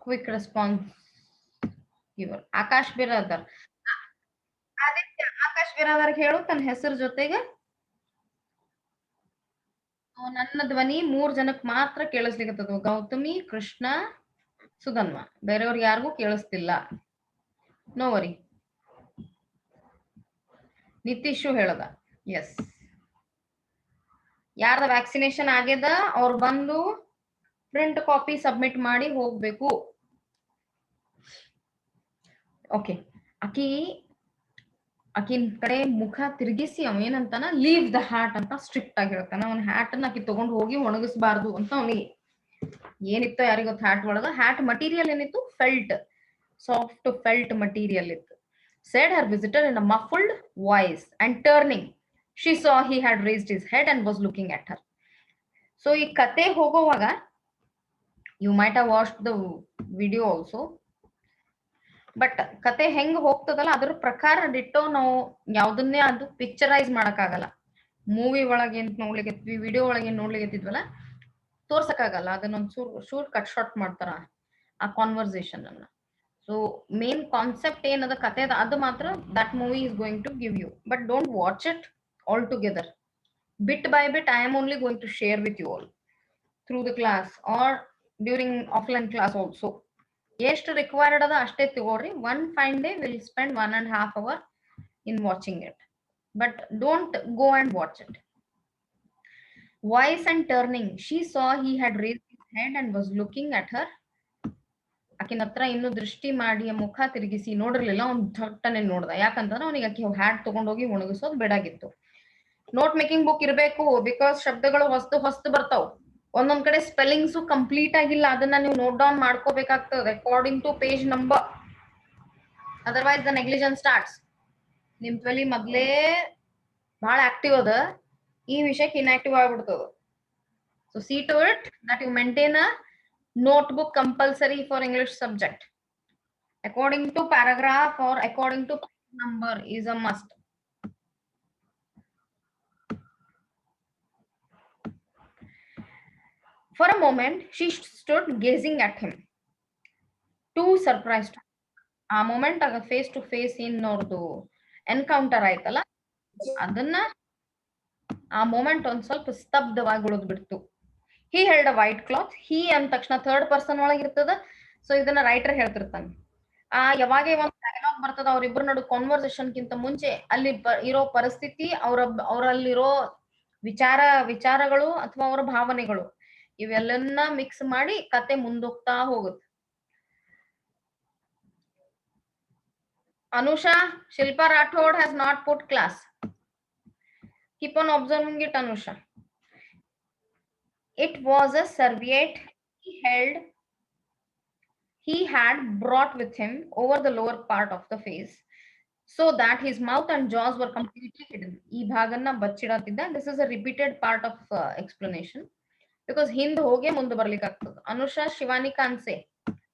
Quick response ಗಿವರ್ Akash Biradar. Aditya Akash Biradar ಹೇಳು ತನ್ನ ಹೆಸರು ಜೊತೆಗೆ. ನನ್ನ ಧ್ವನಿ 3 ಜನಕ್ಕೆ ಮಾತ್ರ ಕೇಳಿಸ್ಲಿಕ್ಕತ್ತದ, ಗೌತಮಿ, ಕೃಷ್ಣ, ಸುಧನ್ವ. ಬೇರೆಯವ್ರಿಗೆ ಯಾರಿಗೂ ಕೇಳಿಸ್ತಿಲ್ಲ. No worry. ನಿತೀಶು ಹೇಳದ ಎಸ್. ಯಾರ್ದ ವ್ಯಾಕ್ಸಿನೇಷನ್ ಆಗ್ಯದ ಅವ್ರು ಬಂದು ಪ್ರಿಂಟ್ ಕಾಪಿ ಸಬ್ಮಿಟ್ ಮಾಡಿ ಹೋಗ್ಬೇಕು. ಓಕೆ, ಆಕಿನ್ ಕಡೆ ಮುಖ ತಿರುಗಿಸಿ ಅವ ಏನಂತಾನ, ಲೀವ್ ದ ಹ್ಯಾಟ್ ಅಂತ ಸ್ಟ್ರಿಕ್ಟ್ ಆಗಿ ಹೇಳ್ತಾನ. ಅವ್ನ ಹ್ಯಾಟ್ ಅನ್ನ ಆಕಿ ತಗೊಂಡು ಹೋಗಿ ಒಣಗಿಸ್ಬಾರ್ದು ಅಂತ ಅವನಿಗೆ. ಏನಿತ್ತೋ ಯಾರಿಗೊತ್ತು ಹ್ಯಾಟ್ ಒಳಗ. ಹ್ಯಾಟ್ ಮಟೀರಿಯಲ್ ಏನಿತ್ತು, ಫೆಲ್ಟ್, ಸಾಫ್ಟ್ ಫೆಲ್ಟ್ ಮಟೀರಿಯಲ್ ಇತ್ತು. said her visitor in a muffled voice, and turning she saw he had raised his head and was looking at her. So ಈ ಕತೆ ಹೋಗೋವಾಗ you might have watched the video also, but ಕತೆ ಹೆಂಗ್ ಹೋಗ್ತದಲ್ಲ ಅದ್ರ ಪ್ರಕಾರ ditto ನಾವು ಯಾವ್ದನ್ನೇ ಅದು ಪಿಕ್ಚರೈಸ್ ಮಾಡಕ್ಕಾಗಲ್ಲ. ಮೂವಿ ಒಳಗೆ ಏನ್ ನೋಡ್ಲಿಕ್ಕೆ, ವಿಡಿಯೋ ಒಳಗೆ ಏನ್ ನೋಡ್ಲಿಕ್ಕೆತ್ತಿದ್ವಲ್ಲ ತೋರ್ಸಕ್ಕಾಗಲ್ಲ. ಅದನ್ನೊಂದ್ ಶೂರ್ ಕಟ್ ಶಾರ್ಟ್ ಮಾಡ್ತಾರ ಆ ಕಾನ್ವರ್ಸೇಷನ್ ಅನ್ನ. ಸೊ ಮೇನ್ ಕಾನ್ಸೆಪ್ಟ್ ಏನದ ಕತೆದ ಅದು ಮಾತ್ರ that movie is going to give you, but don't watch it all together. Bit by bit I am only going to share with you all through the class or during offline class also. ಎಷ್ಟು required ಅದ ಅಷ್ಟೇ ತಗೋರಿ. one fine day will spend 1.5 hours in watching it, but don't go and watch it. Voice and turning she saw he had raised his head and was looking at her. ಆಕಿನ ಹತ್ರ ಇನ್ನು ದೃಷ್ಟಿ ಮಾಡಿ ಮುಖ ತಿರುಗಿಸಿ ನೋಡಿರ್ಲಿಲ್ಲ. ಅವ್ನ್ ಥಟ್ಟನೆ ನೋಡ್ದ. ಯಾಕಂತಂದ್ರೆ ಅವನಿಗೆ ಆಕಿ ಹ್ಯಾಟ್ ತಗೊಂಡೋಗಿ ಒಣಗಿಸೋದು ಬೇಡಾಗಿತ್ತು. ನೋಟ್ ಮೇಕಿಂಗ್ ಬುಕ್ ಇರಬೇಕು, ಬಿಕಾಸ್ ಶಬ್ದಗಳು ಹೊಸ್ತು ಬರ್ತಾವ್. ಒಂದೊಂದ್ ಕಡೆ ಸ್ಪೆಲ್ಲಿಂಗ್ಸು ಕಂಪ್ಲೀಟ್ ಆಗಿಲ್ಲ, ಅದನ್ನ ನೀವು ನೋಟ್ ಡೌನ್ ಮಾಡ್ಕೋಬೇಕಾಗ್ತದೆ according to page number. Otherwise the negligence starts. ನಿಮ್ ತಲೆ ಮೊದ್ಲೇ ಬಹಳ ಆಕ್ಟಿವ್ ಅದ, ಈ ವಿಷಯಕ್ಕೆ ಇನ್ಆಕ್ಟಿವ್ ಆಗ್ಬಿಡ್ತದ. So see to it that you maintain a notebook compulsory for English subject. According to paragraph or according to number is a must. For a moment she stood gazing at him, too surprised. ಆ moment ಆಗ face to face ಏನ್ ನೋಡ್ದು encounter ಆಯ್ತಲ್ಲ, ಅದನ್ನ ಆ moment ಒಂದ್ ಸ್ವಲ್ಪ ಸ್ತಬ್ಧವಾಗಿ ಉಳಿದ್ ಬಿಡ್ತು. he held a white cloth. he ಅಂದ ತಕ್ಷಣ ಥರ್ಡ್ ಪರ್ಸನ್ ಒಳಗಿರ್ತದ. ಸೊ ಇದನ್ನ ರೈಟರ್ ಹೇಳ್ತಿರ್ತಾನೆ. ಯಾವಾಗ ಒಂದ್ ಡೈಲಾಗ್ ಬರ್ತದ ಅವ್ರಿಬ್ರು ನಡು ಕಾನ್ವರ್ಸೇಷನ್ ಗಿಂತ ಮುಂಚೆ ಅಲ್ಲಿ ಇರೋ ಪರಿಸ್ಥಿತಿ, ಅವರಲ್ಲಿರೋ ವಿಚಾರಗಳು ಅಥವಾ ಅವರ ಭಾವನೆಗಳು ಇವೆಲ್ಲನ್ನ ಮಿಕ್ಸ್ ಮಾಡಿ ಕತೆ ಮುಂದೋಗ್ತಾ ಹೋಗುತ್ತೆ. Anusha, Shilpa Rathod has not put class. Keep on observing it, Anusha. It was a serviette he had brought with him over the lower part of the face, so that his mouth and jaws were completely hidden. ಈ ಭಾಗನ್ನ ಬಚ್ಚಿಡತ್ತಿದ್ದ. This is a repeated part of explanation because Hind ಹೋಗಿ ಮುಂದೆ ಬರ್ಲಿಕ್ಕೆ ಆಗ್ತದೆ. Anusha, Shivani can't say.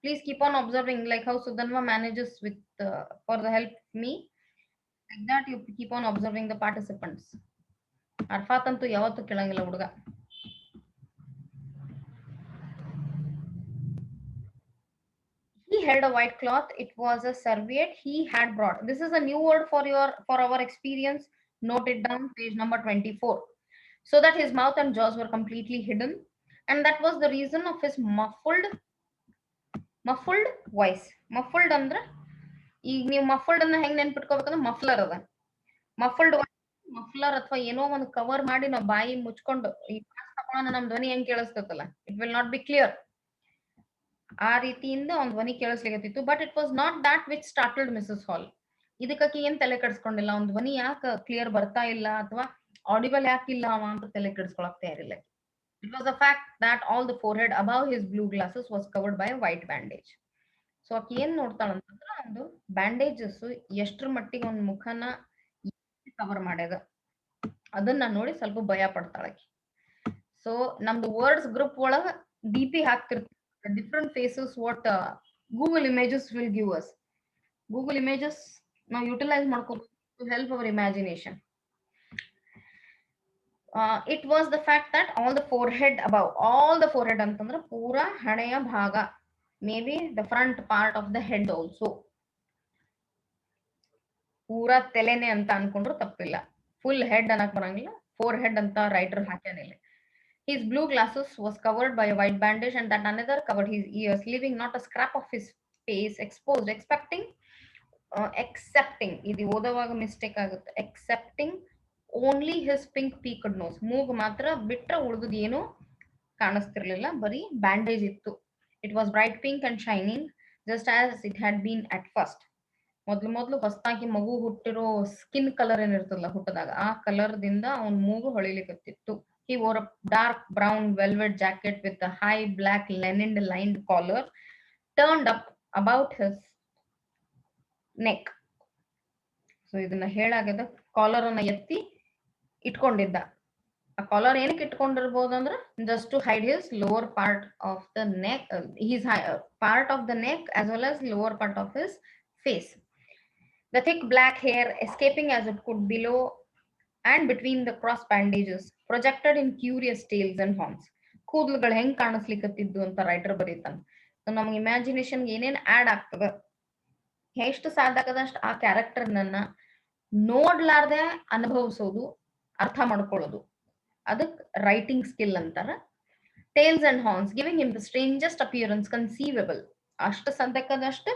Please keep on observing, like how Sudhanva manages with for the help me. Like that you keep on observing the participants. ಅರ್ಫಾತ್ ಅಂತೂ ಯಾವತ್ತೂ ಕೇಳಂಗಿಲ್ಲ ಹುಡುಗ. He held a white cloth. It was a serviette he had brought. This is a new word for our experience. Note it down, page number 24. So that his mouth and jaws were completely hidden, and that was the reason of his muffled voice. Muffled ಅಂದ್ರೆ ಈಗ ನೀವು ಮಫಲ್ಡ್ ಅನ್ನ ಹೆಂಗ್ ನೆನ್ಪಿಟ್ಕೋಬೇಕಂದ್ರೆ muffler ಅದ. Muffler ಅಥವಾ ಏನೋ ಒಂದು cover ಮಾಡಿ ನಾವು ಬಾಯಿ ಮುಚ್ಕೊಂಡು ಈ ತಗೊಳ್ಳೋಣ, ನಮ್ ಧ್ವನಿ ಹೆಂಗ್ ಕೇಳಿಸ್ತೈತಲ್ಲ, it will not be clear. ಆ ರೀತಿಯಿಂದ ಒಂದ್ ಧ್ವನಿ ಕೇಳಿಸ್ಲಿಕತ್ತಿತ್ತು. But it was not that which started Mrs Hall. ಇದಕ್ಕೆ ಏನ್ ತಲೆ ಕೆಡಿಸ್ಕೊಂಡಿಲ್ಲ. ಒಂದ್ ಧ್ವನಿ ಯಾಕೆ ಕ್ಲಿಯರ್ ಬರ್ತಾ ಇಲ್ಲ ಅಥವಾ ಆಡಿಬಲ್ ಯಾಕಿಲ್ಲ ಅವ ಅಂತ ತಲೆ ಕೆಡಿಸ್ಕೊಳಕ್ ತಯಾರಿಲ್ಲ. It was the fact that all the forehead above his blue glasses was covered by a white bandage. So ಆಕಿ ಏನ್ ನೋಡ್ತಾಳಂತಂದ್ರ ಒಂದು ಬ್ಯಾಂಡೇಜಸ್ ಎಷ್ಟ್ರ ಮಟ್ಟಿಗೆ ಒಂದ್ ಮುಖನ ಕವರ್ ಮಾಡ್ಯದ ಅದನ್ನ ನೋಡಿ ಸ್ವಲ್ಪ ಭಯ ಪಡ್ತಾಳಕಿ. ಸೊ ನಮ್ದು ವರ್ಡ್ಸ್ ಗ್ರೂಪ್ ಒಳಗ DP ಹಾಕ್ತಿರ್ತೀವಿ, different faces what Google images will give us. Google images ನಾವು ಯುಟಿಲೈಸ್ ಮಾಡ್ಕೋಬೇಕು to help our imagination. It was the fact that all the forehead above, all the forehead ಅಂತಂದ್ರೆ ಪೂರಾ ಹಣೆಯ ಭಾಗ Maybe the front part of the head also. ಪೂರಾ ತೆಲೆನೆ ಅಂತ ಅನ್ಕೊಂಡ್ರು ತಪ್ಪಿಲ್ಲ. Full head ಅನ್ನಕ್ ಬರಂಗಿಲ್ಲ, ಫೋರ್ ಹೆಡ್ ಅಂತ writer ಹಾಕ್ಯಾನಿಲ್ಲ. His blue glasses was covered by a white bandage and that another covered his ears, leaving not a scrap of his face exposed, accepting ಇದು ಓದುವಾಗ mistake ಆಗುತ್ತೆ, accepting only his pink peaked nose. ಮೂಗು ಮಾತ್ರ ಬಿಟ್ರೆ ಉಳಿದುದು ಏನು ಕಾಣಿಸ್ತಿರ್ಲಿಲ್ಲ, ಬರೀ bandage ಇತ್ತು. It was bright pink and shining just as it had been at first. ಮೊದ್ಲು ಹೊಸದಾಗಿ ಮಗು ಹುಟ್ಟಿರೋ ಸ್ಕಿನ್ ಕಲರ್ ಏನಿರ್ತಲ್ಲ ಹುಟ್ಟದಾಗ, ಆ ಕಲರ್ ದಿಂದ ಅವನ್ ಮೂಗು ಹೊಳಿಲಿಕತ್ತಿತ್ತು. He wore a dark brown velvet jacket with a high black linen lined collar turned up about his neck. So ಇದನ್ನ ಹೇಳಾಗದ collar ಅನ್ನ ಎತ್ತಿ ಇಟ್ಕೊಂಡಿದ್ದ. ಆ ಕಾಲರ್ ಏನಕ್ಕೆ ಇಟ್ಕೊಂಡಿರ್ಬೋದು ಅಂದ್ರೆ just to hide his lower part of the neck, his part of the neck as well as lower part of his face. The thick black hair escaping as it could below and between the cross bandages projected in curious tails and horns. ಕೂದಲುಗಳು ಹೆಂಗ್ ಕಾಣಿಸ್ಲಿಕ್ಕತ್ತಿದ್ದು ಅಂತ writer ಬರೀತಾನ. ನಮ್ಗೆ imagination ಏನೇನ್ add ಆಗ್ತದ, ಎಷ್ಟು ಸಾಧ್ಯ ಆಗದಷ್ಟು ಆ character ನನ್ನ ನೋಡ್ಲಾರ್ದೆ ಅನುಭವಿಸೋದು, ಅರ್ಥ ಮಾಡ್ಕೊಳ್ಳೋದು, ಅದಕ್ ರೈಟಿಂಗ್ ಸ್ಕಿಲ್ ಅಂತಾರ. Tails and horns giving him the strangest appearance conceivable. ಅಷ್ಟು ಸಾಧ್ಯಕ್ಕದಷ್ಟು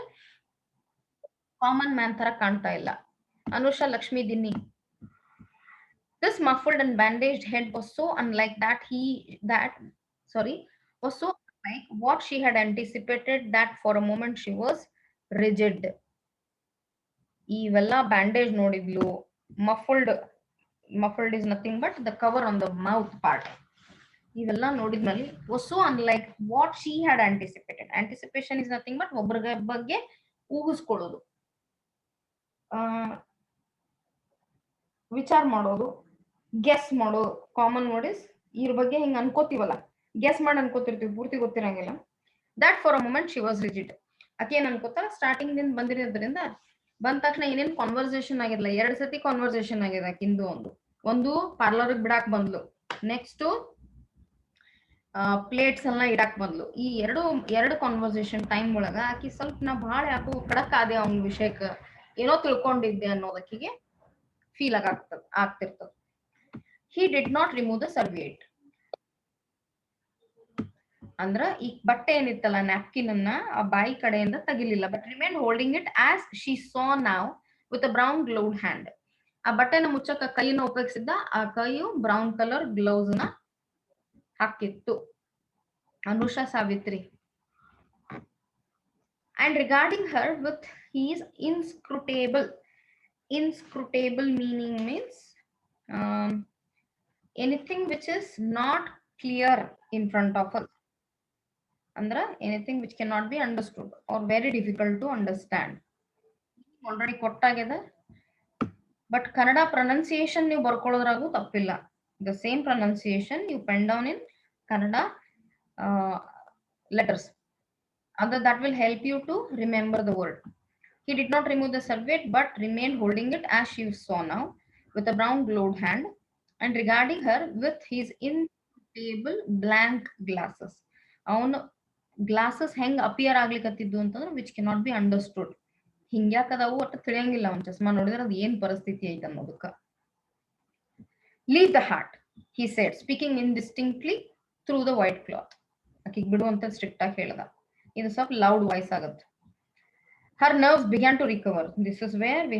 ಕಾಮನ್ ಮ್ಯಾನ್ ತರ ಕಾಣ್ತಾ ಇಲ್ಲ. Anusha Lakshmi Dinni. This muffled and bandaged head was so unlike was so unlike what she had anticipated that for a moment she was rigid. ಇವೆಲ್ಲ bandage ನೋಡಿದ್ಲು. muffled is nothing but the cover on the mouth part. ಇವೆಲ್ಲ ನೋಡಿದ್ಮೇಲೆ was so unlike what she had anticipated. Anticipation is nothing but ಒಬ್ಬರ ಬಗ್ಗೆ ಊಹಿಸ್ಕೊಳ್ಳೋದು, ವಿಚಾರ ಮಾಡೋದು, guess ಮಾಡೋದು. Common word is ಇದ್ರ ಬಗ್ಗೆ ಹಿಂಗ್ ಅನ್ಕೋತೀವಲ್ಲ, ಗೆಸ್ ಮಾಡಿ ಅನ್ಕೋತಿರ್ತೀವಿ, ಪೂರ್ತಿ ಗೊತ್ತಿರಂಗಿಲ್ಲ. That for a moment she was rigid. ಆಕೆ ಏನ್ ಅನ್ಕೋತಾರ, ಸ್ಟಾರ್ಟಿಂಗ್ ದಿಂದ ಬಂದಿರೋದ್ರಿಂದ ಬಂದ ತಕ್ಷಣ ಏನೇನ್ ಕಾನ್ವರ್ಸೇಷನ್ ಆಗಿರ್ಲ, 2 ಸತಿ ಕಾನ್ವರ್ಸೇಷನ್ ಆಗಿದೆ ಆಕಿಂದು. ಒಂದು ಪಾರ್ಲರ್ ಬಿಡಾಕ್ ಬಂದ್ಲು, ನೆಕ್ಸ್ಟ್ ಪ್ಲೇಟ್ಸ್ ಎಲ್ಲ ಇಡಾಕ್ ಬಂದ್ಲು. ಈ ಎರಡು ಕಾನ್ವರ್ಸೇಷನ್ ಟೈಮ್ ಒಳಗ ಆಕಿ ಸ್ವಲ್ಪ ನಾ ಬಹಳ ಯಾಕೋ ಕಡಕ್ ಆದೆ ಅವನ ವಿಷಯಕ್ಕ, ಏನೋ ತಿಳ್ಕೊಂಡಿದ್ದೆ ಅನ್ನೋದಕ್ಕಿಗೆ feel ಆಗ್ತಿರ್ತದ. He did not remove the serviette. ಅಂದ್ರ ಈ ಬಟ್ಟೆ ಏನಿತ್ತಲ್ಲ ನ್ಯಾಪ್ಕಿನ್ ಅನ್ನ ಆ ಬಾಯಿ ಕಡೆಯಿಂದ ತೆಗಿಲಿಲ್ಲ, but remain holding it as she saw now with a brown gloved hand. ಆ ಬಟ್ಟೆನ ಮುಚ್ಚಕ ಕೈನ ಉಪಯೋಗಿಸಿದ್ದ, ಆ ಕೈಯು ಬ್ರೌನ್ ಕಲರ್ ಗ್ಲೌಸ್ ನ ಹಾಕಿತ್ತು. Anusha Savitri. And regarding her with his inscrutable meaning means anything which is not clear in front of us. Andra anything which cannot be understood or very difficult to understand. Already kottagide, but Kannada pronunciation ನೀವು ಬರ್ಕೊಳ್ಳೋದ್ರಾಗೂ ತಪ್ಪಿಲ್ಲ. The same pronunciation you pen down in Kannada letters. That will help you to remember the word. He did not remove the serviette but remained holding it as she saw now with a brown gloved hand and regarding her with his inscrutable blank glasses. ಅವನು glasses ಹೆಂಗ್ appear ಆಗ್ಲಿಕತ್ತಿದ್ದು ಅಂತಂದ್ರೆ which cannot be understood. ಹಿಂಗ್ಯಾಕದಾವು ಒಟ್ಟು ತಿಳಿಯಂಗಿಲ್ಲ, ಅವ್ನ ಚಸ್ಮಾ ನೋಡಿದ್ರೆ ಅದು ಏನ್ ಪರಿಸ್ಥಿತಿ ಐತೆ ಅನ್ನೋದಕ್ಕ. Leave the hat he said, speaking indistinctly through the white cloth. ಆಕಿಗೆ ಬಿಡು ಅಂತ ಸ್ಟ್ರಿಕ್ಟ್ ಆಗಿ ಹೇಳ್ದ. ಇದು ಸ್ವಲ್ಪ ಲೌಡ್ ವಾಯ್ಸ್ ಆಗುತ್ತೆ. Her nerves began to recover. This is where we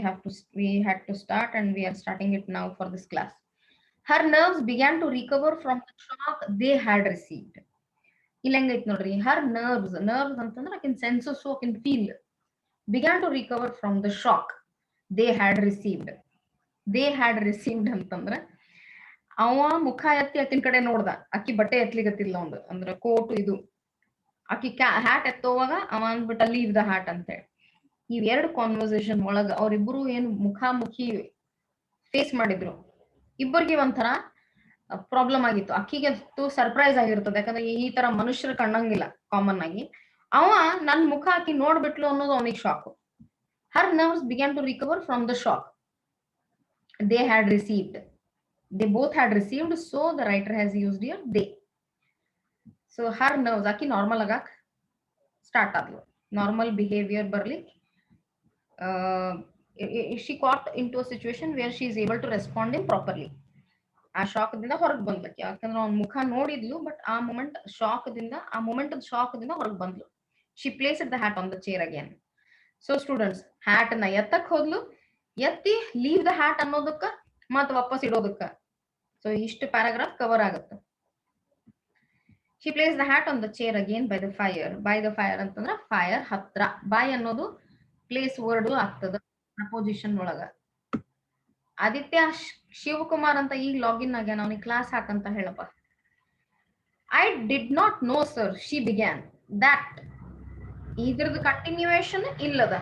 had to start and we are starting it now for this class. Her nerves began to recover from the shock they had received. ಇಲ್ಲಿ ಹೆಂಗೈತ್ ನೋಡ್ರಿ, her nerves ಅಂತಂದ್ರೆ ಆಕಿನ್ senses, ಆಕಿನ್ feel began to recover from the shock they had received. ಅಂತಂದ್ರೆ ಅವ ಮುಖ ಎತ್ತಿ ಆಕಿನ ಕಡೆ ನೋಡ್ದ, ಅಕ್ಕಿ ಬಟ್ಟೆ ಎತ್ಲಿಗತ್ತಿಲ್ಲ ಒಂದು, ಅಂದ್ರೆ ಕೋಟ್ ಇದು, ಆಕಿ ಹ್ಯಾಟ್ ಎತ್ತೋವಾಗ ಅವ ಅಂದ್ಬಿಟ್ಟ ಲೀವ್ ದ ಹ್ಯಾಟ್ ಅಂತ ಹೇಳಿ. ಇವ್ ಎರಡು ಕಾನ್ವರ್ಸೇಷನ್ ಒಳಗ ಅವ್ರಿಬ್ರು ಏನು ಮುಖಾಮುಖಿ ಫೇಸ್ ಮಾಡಿದ್ರು, ಇಬ್ಬರಿಗೆ ಒಂಥರ ಪ್ರಾಬ್ಲಮ್ ಆಗಿತ್ತು. ಅಕ್ಕಿಗೆ ಸರ್ಪ್ರೈಸ್ ಆಗಿರ್ತದೆ, ಯಾಕಂದ್ರೆ ಈ ತರ ಮನುಷ್ಯರು ಕಾಣಂಗಿಲ್ಲ ಕಾಮನ್ ಆಗಿ. ಅವ ನನ್ ಮುಖ ಆಕಿ ನೋಡ್ಬಿಟ್ಲು ಅನ್ನೋದು ಅವನಿಗೆ shock. Her nerves began to recover from the shock they had received. They both had received, so the writer has used here they. So her nerves, ಆಕಿ ನಾರ್ಮಲ್ ಆಗಕ್ ಸ್ಟಾರ್ಟ್ ಆದ್ಲು. ನಾರ್ಮಲ್ ಬಿಹೇವಿಯರ್ ಬರ್ಲಿ. She got into a situation where she is able to respond in properly. ಆ shock ದಿಂದ ಹೊರಗೆ ಬಂದ್ಲಕ್ಕೆ, ಯಾಕಂದ್ರೆ ಅವ್ನ ಮುಖ ನೋಡಿದ್ಲು, ಬಟ್ ಆ ಮೊಮೆಂಟ್ ಶಾಕ್ ದಿಂದ ಹೊರಗೆ ಬಂದ್ಲು. She placed the hat on the chair again. So students, hat ನ ಎತ್ತಕ್ ಹೋದ್ಲು, ಎತ್ತಿ ಲೀವ್ ದ ಹ್ಯಾಟ್ ಅನ್ನೋದಕ್ಕ ಮತ್ ವಾಪಸ್ ಇಡೋದಕ್ಕ. ಸೊ ಇಷ್ಟು ಪ್ಯಾರಾಗ್ರಾಫ್ ಕವರ್ ಆಗುತ್ತೆ. She place the hat on the chair again by the fire. By the fire ಅಂತಂದ್ರ ಫೈರ್ ಹತ್ರ. ಬೈ ಅನ್ನೋದು ಪ್ಲೇಸ್ ವರ್ಡ್ ಆಗ್ತದ ಪ್ರಪೋಸಿಷನ್ ಒಳಗ. ಆದಿತ್ಯ ಶಿವಕುಮಾರ್ ಅಂತ ಈಗ ಲಾಗಿನ್ ಆಗ್ಯಾನ, ಅವನಿಗೆ ಕ್ಲಾಸ್ ಹಾಕಂತ ಹೇಳಪ್ಪ. I did not know sir, she began. That ಇದ್ರದ್ದು ಕಂಟಿನ್ಯೂಯೇಷನ್ ಇಲ್ಲದ,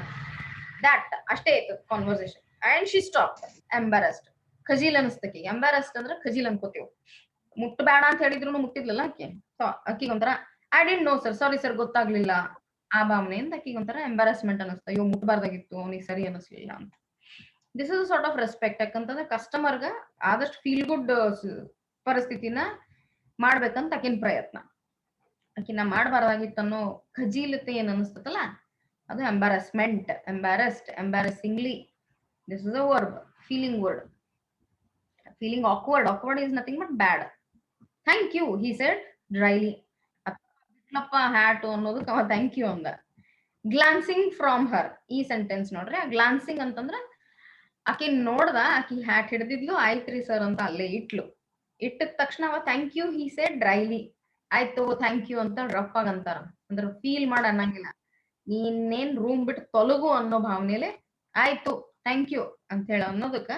ದಟ್ ಅಷ್ಟೇ ಐತದ conversation. And she stop embarrassed. ಖಜೀಲ್ ಅನಿಸ್ತಕಿ. ಎಂಬಾರಸ್ಡ್ ಅಂದ್ರೆ ಖಜೀಲ್ ಅನ್ಕೋತೀವಿ. ಮುಟ್ಟಬೇಡ ಅಂತ ಹೇಳಿದ್ರು ಮುಟ್ಟಿದ್ಲಲ್ಲ ಆಕೆ. ಅಕ್ಕಿಗೆ ಒಂಥರ I did no sir, sorry sir, ಗೊತ್ತಾಗ್ಲಿಲ್ಲ ಆ ಭಾವನೆಯಿಂದ ಅಕ್ಕಿಗೆ ಒಂಥರ ಎಂಬಾರಸ್ಮೆಂಟ್ ಅನಿಸ್ತ. ಅಯ್ಯೋ ಮುಟ್ಟಬಾರ್ದಾಗಿತ್ತು, ಅವನಿಗೆ ಸರಿ ಅನಿಸ್ಲಿಲ್ಲ ಅಂತ. This is sort of respect. ಯಾಕಂತಂದ್ರೆ ಕಸ್ಟಮರ್ಗ ಆದಷ್ಟು ಫೀಲ್ ಗುಡ್ ಪರಿಸ್ಥಿತಿನ ಮಾಡ್ಬೇಕಂತ ಆಕಿನ ಪ್ರಯತ್ನ. ಆಕಿನ ಮಾಡಬಾರ್ದಾಗಿತ್ತು ಅನ್ನೋ ಖಜೀಲತೆ ಏನ್ ಅನಿಸ್ತದಲ್ಲ, ಅದು embarrassment. Embarrassed, embarrassingly. This is a verb, feeling word. Feeling awkward. Awkward is nothing but bad. Thank you, he said dryly. ಬಿಟ್ಲಪ್ಪ ಹ್ಯಾಟ್ ಅನ್ನೋದಕ್ಕೆ ಅವ ಥ್ಯಾಂಕ್ ಯು ಅಂದ. Glancing from her. ಈ ಸೆಂಟೆನ್ಸ್ ನೋಡ್ರಿ. ಗ್ಲಾನ್ಸಿಂಗ್ ಅಂತಂದ್ರ ಆಕಿ ನೋಡ್ದ, ಆಕಿ ಹ್ಯಾಟ್ ಹಿಡ್ದಿದ್ಲು, ಆಯ್ತ್ರಿ ಸರ್ ಅಂತ ಅಲ್ಲೇ ಇಟ್ಲು. ಇಟ್ಟಿದ ತಕ್ಷಣ ಅವ ಥ್ಯಾಂಕ್ ಯು ಹಿ ಸೆಡ್ ಡ್ರೈಲಿ. ಆಯ್ತು ಥ್ಯಾಂಕ್ ಯು ಅಂತ ರಫ್ ಆಗಿ ಅಂತಾರ. ಅಂದ್ರೆ ಫೀಲ್ ಮಾಡ ಅನ್ನಂಗಿಲ್ಲ. ನೀನೇನ್ ರೂಮ್ ಬಿಟ್ಟು ತೊಲಗು ಅನ್ನೋ ಭಾವನೆಲೆ ಆಯ್ತು ಥ್ಯಾಂಕ್ ಯು ಅಂತ ಹೇಳ ಅನ್ನೋದಕ್ಕ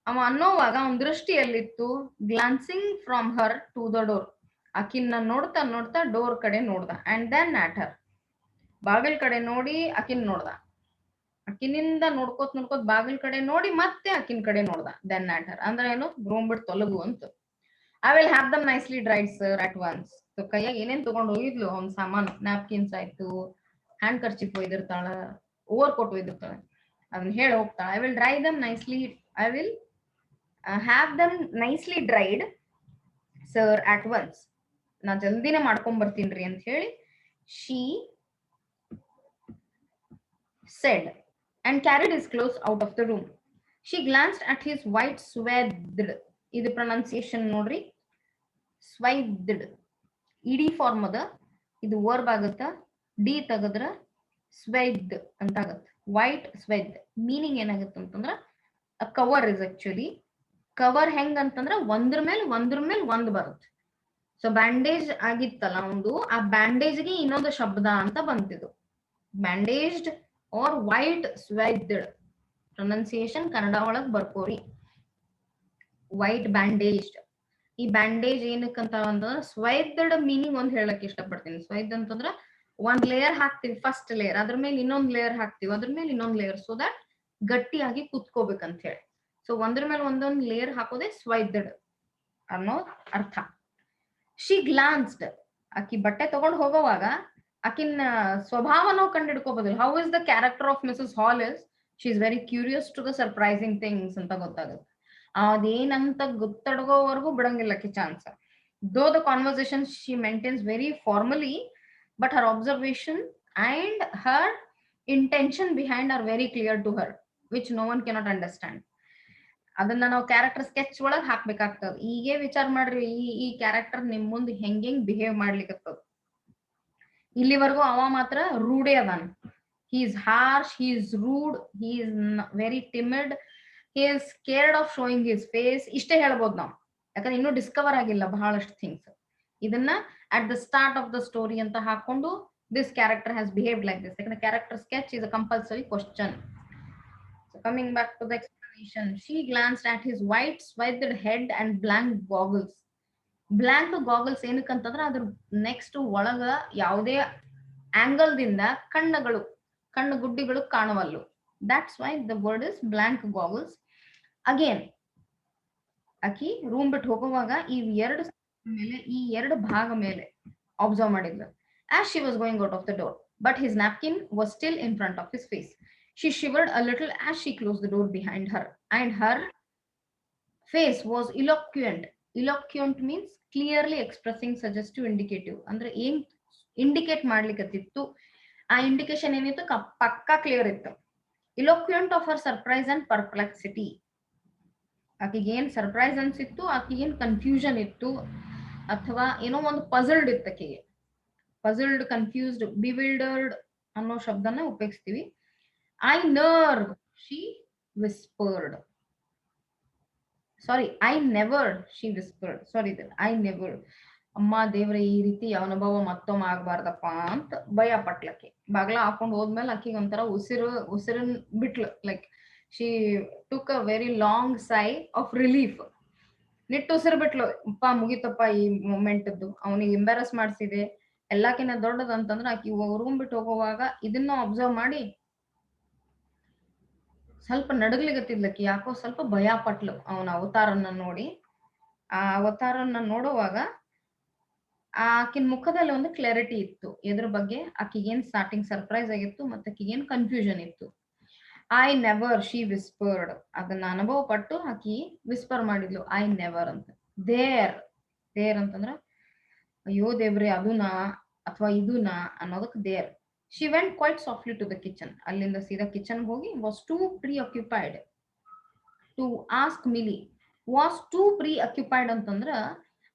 ಅವ ಅನ್ನೋವಾಗ ಅವನ ದೃಷ್ಟಿ ಎಲ್ಲಿತ್ತು? Glancing from her to the door. ಆಕಿನ್ನ ನೋಡ್ತಾ ನೋಡ್ತಾ ಡೋರ್ ಕಡೆ ನೋಡ್ದ. ಅಂಡ್ ದೆನ್ ಆಟ್ ಹರ್. ಬಾಗಿಲ್ ಕಡೆ ನೋಡಿ ಆಕಿನ್ ನೋಡ್ದ. ಆಕಿನಿಂದ ನೋಡ್ಕೋತ್ ಬಾಗಿಲ್ ಕಡೆ ನೋಡಿ ಮತ್ತೆ ಆಕಿನ್ ಕಡೆ ನೋಡ್ದ. ದೆನ್ ಆಟ್ ಹರ್ ಅಂದ್ರೆ ಏನು? ರೂಮ್ ಬಿಟ್ಟು ತೊಲಗು ಅಂತ. I will have them nicely dried sir at once. So ಕೈಯಾಗ ಏನೇನ್ ತಗೊಂಡ್ ಹೋಗಿದ್ಲು ಅವ್ನ ಸಾಮಾನು, ನ್ಯಾಪ್ಕಿನ್ಸ್ ಆಯ್ತು, ಹ್ಯಾಂಡ್ ಕರ್ಚಿಪ್ ಒಯ್ದಿರ್ತಾಳ, ಓವರ್ ಕೋಟ್ ಒಯ್ದಿರ್ತಾಳ, ಅದನ್ನ ಹೇಳಿ ಹೋಗ್ತಾಳ. I will dry them nicely, I will have them nicely dried sir at once. ನಾ ಜಲ್ದಿನೇ ಮಾಡ್ಕೊಂಡ್ ಬರ್ತೀನ್ರಿ ಅಂತ ಹೇಳಿ she said and carried his clothes out of the room. She glanced at his white swathed. ಇದು pronunciation ನೋಡ್ರಿ, swathed. ಇಡಿ form ಅದ, ಇದು verb ಆಗತ್ತ. D ತೆಗದ್ರ swathed ಅಂತ ಆಗತ್ತ. ವೈಟ್ swathed ಮೀನಿಂಗ್ ಏನಾಗುತ್ತೆ ಅಂತಂದ್ರ ಕವರ್ ಇಸ್ ಆಕ್ಚುಲಿ. ಕವರ್ ಹೆಂಗ್ ಅಂತಂದ್ರ ಒಂದ್ರ ಮೇಲೆ ಒಂದ್ ಬರುತ್ತೆ. ಸೊ ಬ್ಯಾಂಡೇಜ್ ಆಗಿತ್ತಲ್ಲ ಒಂದು, ಆ ಬ್ಯಾಂಡೇಜ್ಗೆ ಇನ್ನೊಂದು ಶಬ್ದ ಅಂತ ಬಂತಿದ್ದು. ಬ್ಯಾಂಡೇಜ್ಡ್ ಆರ್ ವೈಟ್ ಸ್ವೆಡ್ಡ್. ಪ್ರೊನೌನ್ಸಿಯೇಷನ್ ಕನ್ನಡ ಒಳಗ್ ಬರ್ಕೋರಿ. ವೈಟ್ ಬ್ಯಾಂಡೇಜ್ಡ್. ಈ ಬ್ಯಾಂಡೇಜ್ ಏನಕ್ಕಂತ ಅಂತಂದ್ರ ಸ್ವೆಡ್ಡ್ ಮೀನಿಂಗ್ ಒಂದ್ ಹೇಳಕ್ ಇಷ್ಟಪಡ್ತೀನಿ. ಸ್ವೆಡ್ ಅಂತಂದ್ರ ಒಂದ್ ಲೇಯರ್ ಹಾಕ್ತಿವಿ, ಫಸ್ಟ್ ಲೇಯರ್, ಅದ್ರ ಮೇಲೆ ಇನ್ನೊಂದ್ ಲೇಯರ್ ಹಾಕ್ತಿವಿ, ಅದ್ರ ಮೇಲೆ ಇನ್ನೊಂದ್ ಲೇಯರ್, ಸೊ ದಟ್ ಗಟ್ಟಿಯಾಗಿ ಕುತ್ಕೋಬೇಕಂತ ಹೇಳಿ. ಸೊ ಒಂದ್ರ ಮೇಲೆ ಒಂದೊಂದ್ ಲೇಯರ್ ಹಾಕೋದೆ ಸ್ವೆಡ್ಡ್ ಅನ್ನೋ ಅರ್ಥ. She glanced. ಆಕಿ ಬಟ್ಟೆ ತಗೊಂಡ್ ಹೋಗೋವಾಗ ಆಕಿನ ಸ್ವಭಾವ ನಾವು ಕಂಡಿಡ್ಕೋಬೋದಿಲ್ಲ. How is the character of Mrs Hall is, she is very curious to the surprising things ಅಂತ ಗೊತ್ತಾಗುತ್ತೆ. ಅದೇನಂತ ಗೊತ್ತಡ್ಗೋವರೆಗೂ ಬಿಡಂಗಿಲ್ಲ ಆಕಿ chance. Though the conversation she maintains very formally, but her observation and her intention behind are very clear to her, which no one cannot understand. ಅದನ್ನ ನಾವು character sketch ಒಳಗ್ ಹಾಕ್ಬೇಕಾಗ್ತದ. ಈಗೇ ವಿಚಾರ ಮಾಡ್ರಿ, ಈ ಕ್ಯಾರೆಕ್ಟರ್ ನಿಮ್ ಮುಂದ್ ಹೆಂಗ್ ಬಿಹೇವ್ ಮಾಡ್ಲಿಕ್ಕತ್ತದ. ಇಲ್ಲಿವರೆಗೂ ಅವ ಮಾತ್ರ ರೂಢೇ ಅದಾನ. He is harsh, he is rude, he is very timid, he is scared of showing his face. ಇಷ್ಟೇ ಹೇಳ್ಬೋದು ನಾವು, ಯಾಕಂದ್ರೆ ಇನ್ನೂ ಡಿಸ್ಕವರ್ ಆಗಿಲ್ಲ ಬಹಳಷ್ಟು ಥಿಂಗ್ಸ್. ಇದನ್ನ at the start of the story ಅಂತ ಹಾಕೊಂಡು this character has behaved like this. ಯಾಕಂದ್ರೆ character sketch is a compulsory question. So coming back to the explanation, she glanced at his white swathed head and blank goggles. Blank goggles ಏನಕ್ಕಂತಂದ್ರೆ ಅದ್ರ next ಒಳಗ ಯಾವುದೇ angle ದಿಂದ ಕಣ್ಣು ಗುಡ್ಡಿಗಳು ಕಾಣವಲ್ಲು. That's why the word is blank goggles. Again, ಆಕಿ room ಬಿಟ್ಟು ಹೋಗುವಾಗ ಈ ಎರಡು ಭಾಗ ಮೇಲೆ ಅಬ್ಸರ್ವ್ ಮಾಡಿದ್ಲು. As she was going out of the door, but his napkin was still in front of his face. She shivered a little as she closed the door behind her, and her face was eloquent. Eloquent means clearly expressing, suggestive, indicative. ಅಂದ್ರೆ ಏನ್ indicate ಮಾಡ್ಲಿಕ್ಕತ್ತಿತ್ತು, ಆ indication ಏನಿತ್ತು ಪಕ್ಕಾ clear ಇತ್ತು. ಇಲೋಕ್ವೆಂಟ್ of her surprise and ಪರ್ಪ್ಲೆಕ್ಸಿಟಿ. ಆಕೆಗೆ ಏನ್ surprise ಅನ್ಸಿತ್ತು, ಆಕೆಗೆ ಏನ್ ಕನ್ಫ್ಯೂಷನ್ ಇತ್ತು, ಅಥವಾ ಏನೋ ಒಂದು ಪಜಲ್ಡ್ ಇತ್ತು ಆಕೆಗೆ. ಪಜಲ್ಡ್, ಕನ್ಫ್ಯೂಸ್ಡ್, ಬಿವಿಲ್ಡರ್ಡ್ ಅನ್ನೋ ಶಬ್ದನ ಉಪಯೋಗಿಸ್ತೀವಿ. I nerve she ವಿಸ್ಪರ್ಡ್. Sorry, I never she ವಿಸ್ಪರ್ಡ್. Sorry, I never. ಅಮ್ಮ ದೇವ್ರೆ, ಈ ರೀತಿ ಅನುಭವ ಮತ್ತೊಮ್ಮೆ ಆಗ್ಬಾರ್ದಪ್ಪ ಅಂತ ಭಯ ಪಟ್ಲಕ್ಕೆ. ಬಾಗ್ಲ ಹಾಕೊಂಡ್ ಹೋದ್ಮೇಲೆ ಆಕಿಗೆ ಒಂಥರ ಉಸಿರನ್ ಬಿಟ್ಲು. Like she took a very long sigh of relief. ನಿಟ್ಟು ಉಸಿರು ಬಿಟ್ಲು. ಅಪ್ಪ ಮುಗಿತಪ್ಪ ಈ ಮೂಮೆಂಟ್. ಅವನಿಗೆ ಎಂಬ್ಯಾರಸ್ ಮಾಡ್ಸಿದೆ. ಎಲ್ಲಾಕಿನ್ನ ದೊಡ್ಡದಂತಂದ್ರೆ ಆಕಿ ರೂಮ್ ಬಿಟ್ಟು ಹೋಗುವಾಗ ಇದನ್ನ ಅಬ್ಸರ್ವ್ ಮಾಡಿ ಸ್ವಲ್ಪ ನಡಗ್ಲಿಗತ್ತಿದ್ಲಕ್ಕಿ. ಯಾಕೋ ಸ್ವಲ್ಪ ಭಯ ಪಟ್ಲು ಅವನ ಅವತಾರನ್ನ ನೋಡಿ. ಆ ಅವತಾರನ್ನ ನೋಡುವಾಗ ಆಕಿನ ಮುಖದಲ್ಲಿ ಒಂದು ಕ್ಲಾರಿಟಿ ಇತ್ತು ಎದ್ರ ಬಗ್ಗೆ. ಆಕಿಗೇನ್ ಸ್ಟಾರ್ಟಿಂಗ್ ಸರ್ಪ್ರೈಸ್ ಆಗಿತ್ತು, ಮತ್ತೆ ಆಕಿಗೇನ್ ಕನ್ಫ್ಯೂಷನ್ ಇತ್ತು. I never she ವಿಸ್ಪರ್ಡ್. ಅದನ್ನ ಅನುಭವ ಪಟ್ಟು ಆಕಿ ವಿಸ್ಪರ್ ಮಾಡಿದ್ಲು, ಐ ನೆವರ್ ಅಂತ. ದೇರ್ ಅಂತಂದ್ರ ಅಯ್ಯೋ ದೇವ್ರೆ ಅದುನಾ ಅಥವಾ ಇದುನಾ ಅನ್ನೋದಕ್ಕೆ there. She went quite softly to the kitchen. ಅಲ್ಲಿಂದ ಸೀದಾ ಕಿಚನ್ ಹೋಗಿ was too preoccupied to ask Millie. Was too preoccupied ಅಂತಂದ್ರ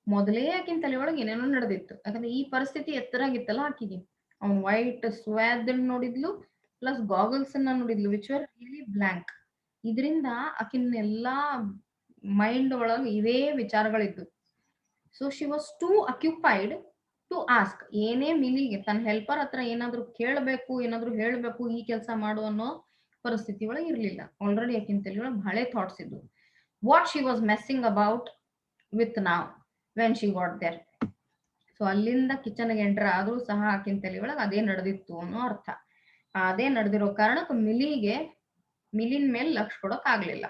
ಮೊದಲೇ ಆಕಿನ ತಲೆಯೊಳಗೆ ಏನೇನೋ ನಡೆದಿತ್ತು. ಯಾಕಂದ್ರೆ ಈ ಪರಿಸ್ಥಿತಿ ಎತ್ತರಾಗಿತ್ತಲ್ಲ ಆಕಿಗೆ. ಅವ್ನ್ ವೈಟ್ ಸ್ವಾದ್ ನೋಡಿದ್ಲು, ಪ್ಲಸ್ ಗಾಗಲ್ಸ್ ಅನ್ನ ನೋಡಿದ್ಲು, ವಿಚ್ ವರ್ ರಿಯಲಿ ಬ್ಲಾಂಕ್. ಇದರಿಂದ ಆಕಿನ ಎಲ್ಲಾ ಮೈಂಡ್ ಒಳಗೆ ಇವೇ ವಿಚಾರಗಳಿದ್ದು. So she was too occupied to ask. ಏನೇ ಮಿಲಿಗೆ ತನ್ನ ಹೆಲ್ಪರ್ ಹತ್ರ ಏನಾದ್ರು ಕೇಳಬೇಕು, ಏನಾದ್ರು ಹೇಳ್ಬೇಕು, ಈ ಕೆಲಸ ಮಾಡು ಅನ್ನೋ ಪರಿಸ್ಥಿತಿ ಒಳಗೆ ಇರ್ಲಿಲ್ಲ. ಆಲ್ರೆಡಿ ಆಕಿನ ತಲೆಯೊಳಗೆ ಬಹಳ ಥಾಟ್ಸ್ ಇದ್ವು. What she was messing about with now when she got there. So ಅಲ್ಲಿಂದ ಕಿಚನ್ಗೆ ಎಂಟರ್ ಆದ್ರೂ ಸಹ ಆಕಿನ ತಲೆಯೊಳಗೆ ಅದೇ ನಡೆದಿತ್ತು ಅನ್ನೋ ಅರ್ಥ. ಅದೇ ನಡೆದಿರೋ ಕಾರಣಕ್ಕೆ ಮಿಲಿನ್ ಮೇಲೆ ಲಕ್ಷ ಕೊಡಕ್ ಆಗ್ಲಿಲ್ಲ.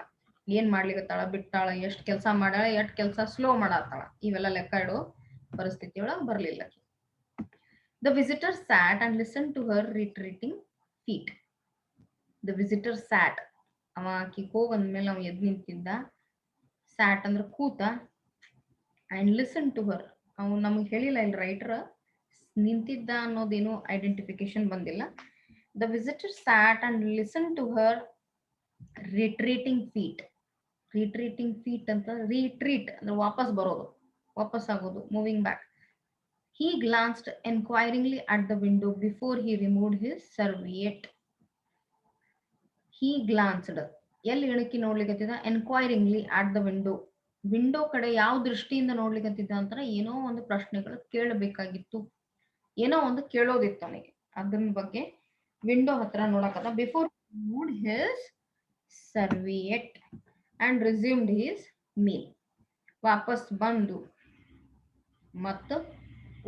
ಏನ್ ಮಾಡ್ಲಿಕತ್ತಾಳ, ಬಿಟ್ಟಾಳ, ಎಷ್ಟ್ ಕೆಲಸ ಮಾಡ್ಯಾಳ, ಎಷ್ಟ್ ಕೆಲಸ ಸ್ಲೋ ಮಾಡಾತಾಳ, ಇವೆಲ್ಲ ಲೆಕ್ಕ ಇಡೋ ಪರಿಸ್ಥಿತಿ ಒಳಗೆ ಬರ್ಲಿಲ್ಲ. The visitor sat and listen to her retreating feet. The visitor sat. ಅವ ಆಕಿ ಹೋಗಂದ್ಮೇಲೆ ಅವ ಎದ್ ನಿಂತಿದ್ದ. ಸ್ಯಾಟ್ ಅಂದ್ರೆ ಕೂತ. And listen to her. ಅವ್ನು ನಮಗೆ ಹೇಳಿಲ್ಲ ಇಲ್ಲಿ ರೈಟರ್, ನಿಂತಿದ್ದ ಅನ್ನೋದೇನು ಐಡೆಂಟಿಫಿಕೇಶನ್ ಬಂದಿಲ್ಲ. The visitor sat and listen to her retreating feet. Retreating feet ಅಂತ ರಿಟ್ರೀಟ್ ಅಂದ್ರೆ ವಾಪಸ್ ಬರೋದು, ವಾಪಸ್ ಆಗೋದು, moving back. He glanced enquiringly at the window before he removed his serviette. He glanced. ಎಲ್ಲಿ ಇಣಕಿ ನೋಡ್ಲಿಕತ್ತಿದ? ಎನ್ಕ್ವೈರಿಂಗ್ಲಿ ಅಟ್ ದ ವಿಂಡೋ. ವಿಂಡೋ ಕಡೆ ಯಾವ ದೃಷ್ಟಿಯಿಂದ ನೋಡ್ಲಿಕತ್ತಿದ್ದ ಅಂತಾರ ಏನೋ ಒಂದು ಪ್ರಶ್ನೆಗಳು ಕೇಳಬೇಕಾಗಿತ್ತು, ಏನೋ ಒಂದು ಕೇಳೋದಿತ್ತು ಅವನಿಗೆ. ಅದ್ರ ಬಗ್ಗೆ ವಿಂಡೋ ಹತ್ರ ನೋಡಕತ್ತ. Before removed his serviette and resumed his meal. ವಾಪಸ್ ಬಂದು ಮತ್ತು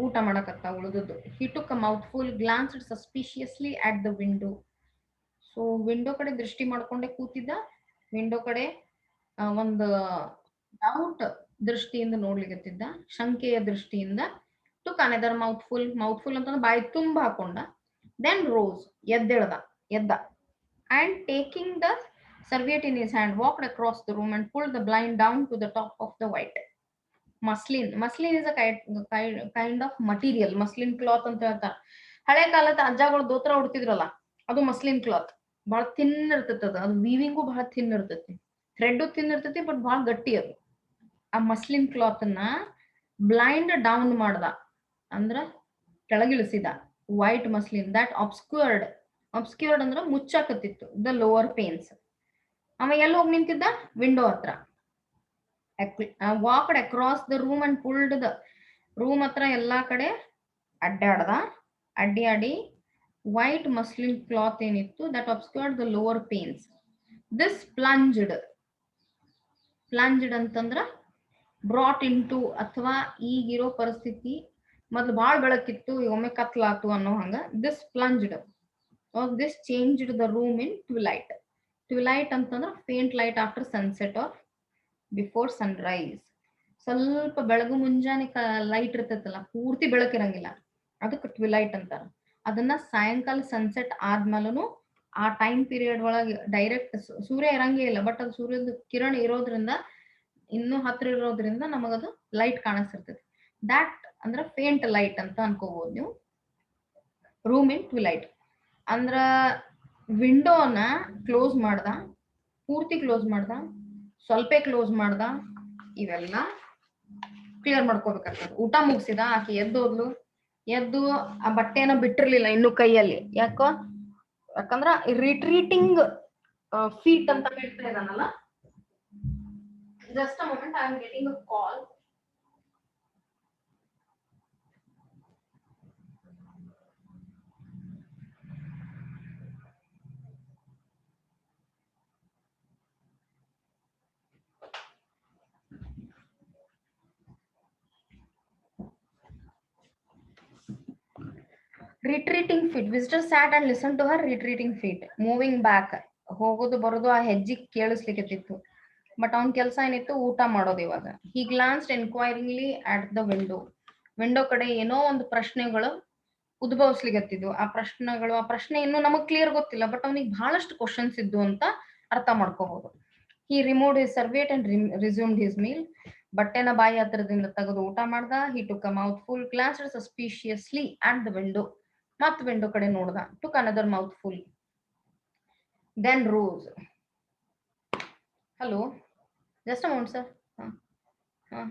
ಊಟ ಮಾಡಕತ್ತ ಉಳಿದದ್ದು. He took a mouthful, glanced suspiciously at the window. So window ಕಡೆ ದೃಷ್ಟಿ ಮಾಡ್ಕೊಂಡೆ ಕೂತಿದ್ದ. ವಿಂಡೋ ಕಡೆ ಒಂದು ಡೌಟ್ ದೃಷ್ಟಿಯಿಂದ ನೋಡ್ಲಿಕತ್ತಿದ್ದ, ಶಂಕೆಯ ದೃಷ್ಟಿಯಿಂದ. ಟುಕ್ ಅನದರ್ ಮೌತ್ ಫುಲ್ ಅಂತಂದ್ರೆ ಬಾಯಿ ತುಂಬ ಹಾಕೊಂಡ. ದೆನ್ ರೋಸ್, ಎದ್ದ. And taking the serviette in his hand walked across the room and pulled the blind down to the top of the white. Muslin is a kind of material. Muslin cloth ಅಂತ ಹೇಳ್ತಾರೆ. ಹಳೆ ಕಾಲದ ಅಜ್ಜಗಳು ದೋತ್ರ ಉಡ್ತಿದ್ರಲ್ಲ, ಅದು muslin cloth. ಬಹಳ thin ಇರ್ತೈತಿ. ಅದು weaving ಬಹಳ thin ಇರ್ತೈತಿ, ಥ್ರೆಡ್ ಥಿನ್ ಇರ್ತೈತಿ, ಬಟ್ ಬಹಳ ಗಟ್ಟಿ ಅದು. ಆ ಮಸ್ಲಿನ್ ಕ್ಲಾತ್ ನ ಬ್ಲೈಂಡ್ ಡೌನ್ ಮಾಡ್ದ, ಅಂದ್ರ ಕೆಳಗಿಳಿಸಿದ. ವೈಟ್ ಮಸ್ಲಿನ್ ದಟ್ ಅಬ್ಸ್ಕ್ಯೂರ್ಡ್ ಅಂದ್ರ ಮುಚ್ಚಾಕತ್ತಿತ್ತು ದ ಲೋವರ್ ಪೇನ್ಸ್. ಅವ ಎಲ್ಲಿ ಹೋಗಿ ನಿಂತಿದ್ದ? ವಿಂಡೋ ಹತ್ರ. Walked across the room and pulled the. Room ಹತ್ರ ಎಲ್ಲಾ ಕಡೆ ಅಡ್ಡಿ ವೈಟ್ ಮಸ್ಲಿನ್ ಕ್ಲಾತ್ ಏನಿತ್ತು that obscured the lower panes. This plunged ಅಂತಂದ್ರ ಬ್ರಾಟ್ ಇನ್ ಟು, ಅಥವಾ ಈಗಿರೋ ಪರಿಸ್ಥಿತಿ ಮೊದ್ಲು ಭಾಳ ಬೆಳಕಿತ್ತು, ಈಗ ಒಮ್ಮೆ ಕತ್ಲಾತು ಅನ್ನೋ ಹಂಗ. This plunged this changed the room in twilight. Twilight ಅಂತಂದ್ರ faint light after sunset or before sunrise. ಸ್ವಲ್ಪ ಬೆಳಗು ಮುಂಜಾನೆ ಲೈಟ್ ಇರ್ತೈತಲ್ಲ, ಪೂರ್ತಿ ಬೆಳಕಿರಂಗಿಲ್ಲ, ಅದಕ್ಕೆ ಟ್ವಿಲೈಟ್ ಅಂತಾರ. ಅದನ್ನ ಸಾಯಂಕಾಲ ಸನ್ಸೆಟ್ ಆದ್ಮೇಲೂ ಆ ಟೈಮ್ ಪೀರಿಯಡ್ ಒಳಗೆ ಡೈರೆಕ್ಟ್ ಸೂರ್ಯ ಇರಂಗೇ ಇಲ್ಲ, ಬಟ್ ಅದು ಸೂರ್ಯದ ಕಿರಣ ಇರೋದ್ರಿಂದ, ಇನ್ನೂ ಹತ್ರ ಇರೋದ್ರಿಂದ ನಮಗದು ಲೈಟ್ ಕಾಣಿಸ್ತಿರ್ತೈತಿ. ದ್ಯಾಟ್ ಅಂದ್ರೆ ಫೇಂಟ್ ಲೈಟ್ ಅಂತ ಅನ್ಕೋಬಹುದು ನೀವು. Room in twilight. ಅಂದ್ರ ವಿಂಡೋನ ಕ್ಲೋಸ್ ಮಾಡ್ದ, ಪೂರ್ತಿ ಕ್ಲೋಸ್ ಮಾಡ್ದ, ಸ್ವಲ್ಪ ಕ್ಲೋಸ್ ಮಾಡ್ದ, ಇವೆಲ್ಲ ಕ್ಲಿಯರ್ ಮಾಡ್ಕೋಬೇಕಾಗ್ತದೆ. ಊಟ ಮುಗಿಸಿದ, ಆಕೆ ಎದ್ದೋದ್ಲು, ಎದ್ದು ಆ ಬಟ್ಟೆನ ಬಿಟ್ಟಿರ್ಲಿಲ್ಲ ಇನ್ನು ಕೈಯಲ್ಲಿ. ಯಾಕಂದ್ರ ರಿಟ್ರೀಟಿಂಗ್ ಫೀಟ್ ಅಂತ ಹೇಳ್ತಾ ಇದ್ದಾನಲ್ಲ. Just a moment, I am getting a call. Retreating feet. Visitor sat and listen to her retreating feet moving back. ಹೋಗೋದು ಬರೋದು ಆ ಹೆಜ್ಜಿ ಕೇಳಿಸ್ಲಿಕ್ಕಿತ್ತು. ಬಟ್ ಅವ್ನ ಕೆಲಸ ಏನಿತ್ತು, ಊಟ ಮಾಡೋದು. ಇವಾಗ ಹಿ ಗ್ಲಾನ್ಸ್ಡ್ ಎನ್ಕ್ವೈರಿಂಗ್ಲಿ ಅಟ್ ದ ವಿಂಡೋ. ವಿಂಡೋ ಕಡೆ ಏನೋ ಒಂದು ಪ್ರಶ್ನೆಗಳು ಉದ್ಭವಿಸ್ಲಿಕ್ಕತ್ತಿದ್ವು. ಆ ಪ್ರಶ್ನೆ ಇನ್ನೂ ನಮಗ್ ಕ್ಲಿಯರ್ ಗೊತ್ತಿಲ್ಲ, ಬಟ್ ಅವನಿಗೆ ಬಹಳಷ್ಟು ಕ್ವಶನ್ಸ್ ಇದ್ದು ಅಂತ ಅರ್ಥ ಮಾಡ್ಕೋಬಹುದು. He removed his serviette and resumed his meal. ಬಟ್ಟೆನ ಬಾಯಿ ಹತ್ರದಿಂದ ತೆಗೆದು ಊಟ ಮಾಡ್ದ. He took a mouthful, glanced suspiciously at the window. ಮತ್ ವಿಂಡೋ ಕಡೆ ನೋಡ್ದ. Took another mouthful, then rose. Hello, just a moment sir. ಹಾ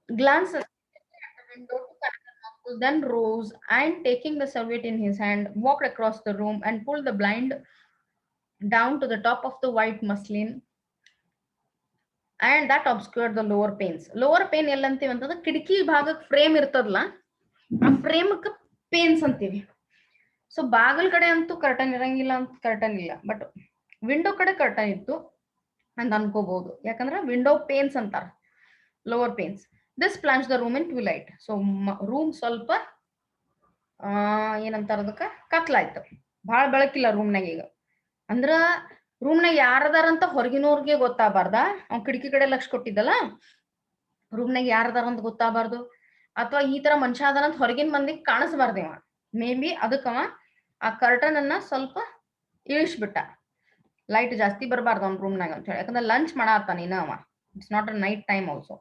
glanced at the window, took another mouthful, then rose and taking the serviette in his hand, walked across the room and pulled the blind down to the top of the white muslin, and that obscured the lower panes. Lower pane ಎಲ್ಲಂತೀವಿ ಅಂತಂದ್ರೆ ಕಿಟಕಿ ಭಾಗಕ್ಕೆ frame ಇರ್ತದಲ್ಲ, ಆ ಫ್ರೇಮ್ಕ್ಕೆ pains ಅಂತೀವಿ. So ಬಾಗಲ್ ಕಡೆ ಅಂತೂ curtain ಇರಂಗಿಲ್ಲ ಅಂತ ಕರ್ಟನ್ ಇಲ್ಲ, ಬಟ್ ವಿಂಡೋ ಕಡೆ ಕರ್ಟನ್ ಇತ್ತು ಅಂತ ಅನ್ಕೋಬಹುದು. ಯಾಕಂದ್ರೆ ವಿಂಡೋ ಪೇನ್ಸ್ ಅಂತಾರ, lower panes. This plunged the room in twilight. So room ಸ್ವಲ್ಪ ಏನಂತಾರ ಅದಕ್ಕ, ಕತ್ಲಾಯ್ತು. ಬಹಳ ಬೆಳಕಿಲ್ಲ ರೂಮ್ನಾಗ. ಈಗ ಅಂದ್ರ ರೂಮ್ನಾಗ ಯಾರದಾರಂತ ಹೊರಗಿನವ್ರಿಗೆ ಗೊತ್ತಾಗಬಾರ್ದ. ಅವ್ನ್ ಕಿಟಕಿ ಕಡೆ ಲಕ್ಷ ಕೊಟ್ಟಿದ್ದಲ್ಲ, ರೂಮ್ನಾಗ ಯಾರದಾರ ಅಂತ ಗೊತ್ತಾಗಬಾರ್ದು. ಅಥವಾ ಈ ತರ ಮನುಷ್ಯ ಅದಾರಂತ ಹೊರಗಿನ ಮಂದಿಗೆ ಕಾಣಿಸ್ಬಾರ್ದು. ಇವ ಮೇ ಬಿ ಅದಕ್ಕವ ಆ ಕರ್ಟನ್ ಅನ್ನ ಸ್ವಲ್ಪ ಇಳಿಸ್ಬಿಟ್ಟ, ಲೈಟ್ ಜಾಸ್ತಿ ಬರಬಾರ್ದು ಅವ್ನ ರೂಮ್ನಾಗ ಅಂತ ಹೇಳಿ. ಯಾಕಂದ್ರೆ ಲಂಚ್ ಮಾಡಾತಾನ ಇನ್ನ ಅವ. It's not a night time also.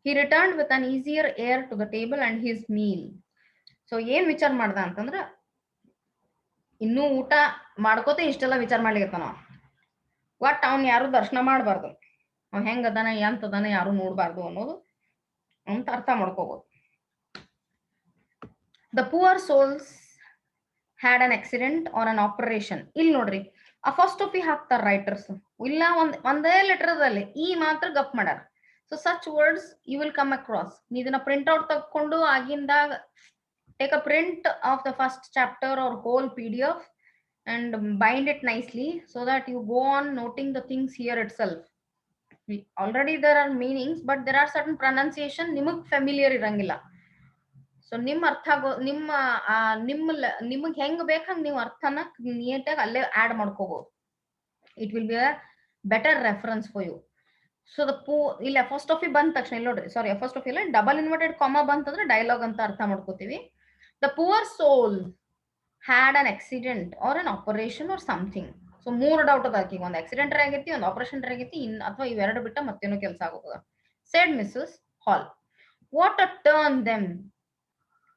He returned with an easier air to the table and his meal. So ಏನ್ ವಿಚಾರ ಮಾಡ್ದ ಅಂತಂದ್ರ, ಇನ್ನೂ ಊಟ ಮಾಡ್ಕೋತ ಇಷ್ಟೆಲ್ಲ ವಿಚಾರ ಮಾಡ್ಲಿಕತ್ತಾನ. ಒಟ್ ಅವ್ನ್ ಯಾರು ದರ್ಶನ ಮಾಡ್ಬಾರ್ದು, ಅವ್ ಹೆಂಗ್ ಅದಾನ ಎಂತ ಅದಾನ ಯಾರು ನೋಡ್ಬಾರ್ದು ಅನ್ನೋದು ಅಂತ ಅರ್ಥ ಮಾಡ್ಕೋಬಹುದು. The poor souls had an accident or an operation. ಇಲ್ಲಿ ನೋಡ್ರಿ, ಆ ಫಸ್ಟ್ ಆಫ್ ಹಾಕ್ತಾರ ರೈಟರ್ಸ್. ಇಲ್ಲ ಒಂದೇ ಲೆಟರ್ದಲ್ಲಿ ಈ ಮಾತ್ರ ಗಪ್ ಮಾಡ್ಯಾರ. So such words you will come across. ಇದನ್ನ ಪ್ರಿಂಟ್ ಔಟ್ ತಕ್ಕೊಂಡು ಆಗಿಂದಾಗ take a print of the first chapter or whole PDF and bind it nicely so that you go on noting the things here itself. Already there are meanings, but there are certain pronunciation ನಿಮಗ್ familiar ಇರಂಗಿಲ್ಲ. So ನಿಮ್ ಅರ್ಥ ನಿಮಗ್ ಹೆಂಗ್ ಬೇಕಂಗ್ ನೀವು ಅರ್ಥನ ನೀಟಾಗಿ ಅಲ್ಲೇ add ಮಾಡ್ಕೋಬಹುದು. It will be a better reference for you. So ಇಲ್ಲ ಫಸ್ಟ್ ಆಫ್ ಬಂದ ತಕ್ಷಣ ಇಲ್ಲಿ ನೋಡ್ರಿ, ಸಾರಿ ಫಸ್ಟ್ ಆಫ್ ಇಲ್ಲ ಡಬಲ್ ಇನ್ವರ್ಟೆಡ್ ಕಾಮಾ ಬಂತಂದ್ರೆ ಡೈಲಾಗ್ ಅಂತ ಅರ್ಥ ಮಾಡ್ಕೋತೀವಿ. The poor soul had an accident or an operation or something. So 3 doubt ಅದ ಆಕಿಗೆ. ಒಂದು ಆಕ್ಸಿಡೆಂಟ್ ಆಗೈತಿ, ಒಂದು ಆಪರೇಷನ್ ಆಗೈತಿ, ಅಥವಾ ಇವೆರಡು ಬಿಟ್ಟ ಮತ್ತೇನೋ ಕೆಲಸ ಆಗುತ್ತದ. said Mrs. Hall. What a turn them.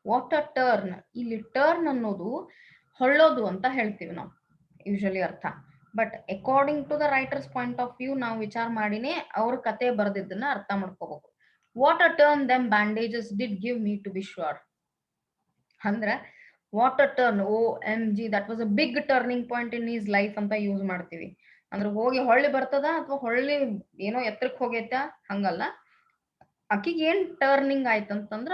What a turn. ಇಲ್ಲಿ ಟರ್ನ್ ಅನ್ನೋದು ಹೊಳ್ಳೋದು ಅಂತ ಹೇಳ್ತೀವಿ ನಾವು ಯೂಶಲಿ ಅರ್ಥ. But according to the writer's point of view ನಾವು ವಿಚಾರ ಮಾಡಿನೇ ಅವ್ರ ಕತೆ ಬರೆದಿದ್ದನ್ನ ಅರ್ಥ ಮಾಡ್ಕೋಬೇಕು. What a turn them bandages did give me to be sure. ಅಂದ್ರೆ what a turn, OMG, that was a big turning point in his life ಅಂತ ಯೂಸ್ ಮಾಡ್ತೀವಿ. ಅಂದ್ರೆ ಹೋಗಿ ಹೊಳ್ಳಿ ಬರ್ತದ ಅಥವಾ ಹೊಳ್ಳಿ ಏನೋ ಎತ್ತರಕ್ಕೆ ಹೋಗೈತ ಹಂಗಲ್ಲ. ಆಕಿಗೆ ಏನ್ ಟರ್ನಿಂಗ್ ಆಯ್ತಂತಂದ್ರ